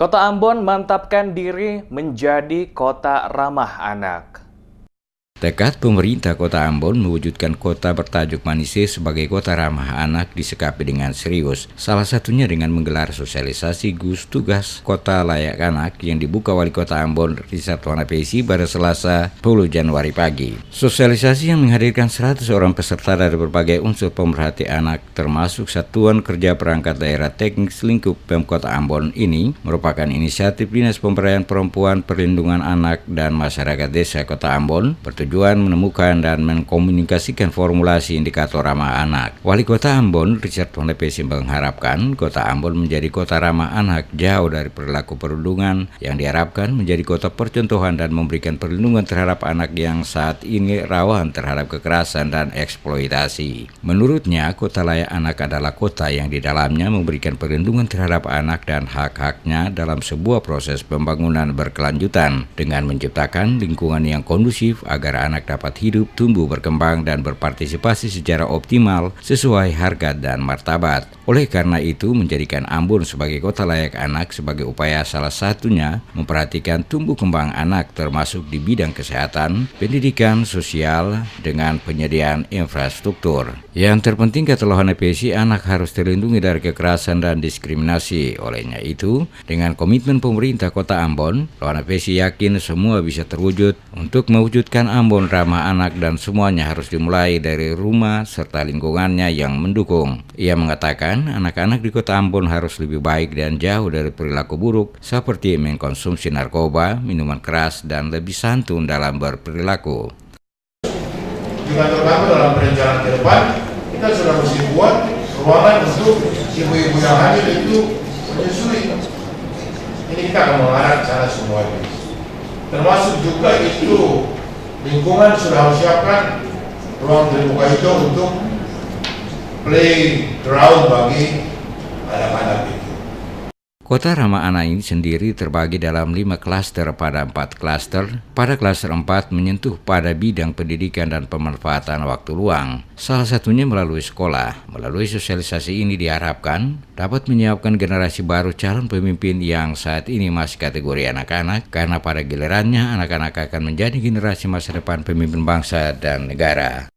Kota Ambon mantapkan diri menjadi kota ramah anak. Tekad pemerintah Kota Ambon mewujudkan kota bertajuk Manise sebagai kota ramah anak disikapi dengan serius. Salah satunya dengan menggelar sosialisasi gugus tugas Kota Layak Anak yang dibuka Wali Kota Ambon Richard Wanapesi pada Selasa 10 Januari pagi. Sosialisasi yang menghadirkan 100 orang peserta dari berbagai unsur pemerhati anak termasuk Satuan Kerja Perangkat Daerah Teknis Lingkup Pemkot Ambon ini merupakan inisiatif Dinas Pemberdayaan Perempuan, Perlindungan Anak dan Masyarakat Desa Kota Ambon bertujuan menemukan dan mengkomunikasikan formulasi indikator ramah anak. Wali Kota Ambon Richard Wanapesi mengharapkan Kota Ambon menjadi kota ramah anak jauh dari perilaku perundungan yang diharapkan menjadi kota percontohan dan memberikan perlindungan terhadap anak yang saat ini rawan terhadap kekerasan dan eksploitasi. Menurutnya, Kota Layak Anak adalah kota yang di dalamnya memberikan perlindungan terhadap anak dan hak-haknya dalam sebuah proses pembangunan berkelanjutan dengan menciptakan lingkungan yang kondusif agar anak dapat hidup, tumbuh, berkembang, dan berpartisipasi secara optimal sesuai harkat dan martabat. Oleh karena itu, menjadikan Ambon sebagai kota layak anak sebagai upaya salah satunya memperhatikan tumbuh kembang anak termasuk di bidang kesehatan, pendidikan, sosial, dengan penyediaan infrastruktur. Yang terpenting kata Wanapesi, anak harus terlindungi dari kekerasan dan diskriminasi. Olehnya itu, dengan komitmen pemerintah Kota Ambon, Wanapesi yakin semua bisa terwujud untuk mewujudkan Ambon ramah anak dan semuanya harus dimulai dari rumah serta lingkungannya yang mendukung. Ia mengatakan anak-anak di Kota Ambon harus lebih baik dan jauh dari perilaku buruk seperti mengkonsumsi narkoba, minuman keras, dan lebih santun dalam berperilaku. Juga terutama dalam perencanaan ke depan, kita sudah mesti buat ruangan untuk ibu-ibu yang hadir itu menyusui. Ini kita akan mengarah cara semuanya. Termasuk juga itu lingkungan sudah harus siapkan ruang terbuka hijau untuk playground bagi anak-anak itu. Kota ramah anak ini sendiri terbagi dalam 5 klaster pada 4 klaster. Pada klaster 4 menyentuh pada bidang pendidikan dan pemanfaatan waktu luang. Salah satunya melalui sekolah. Melalui sosialisasi ini diharapkan dapat menyiapkan generasi baru calon pemimpin yang saat ini masih kategori anak-anak, karena pada gilirannya anak-anak akan menjadi generasi masa depan pemimpin bangsa dan negara.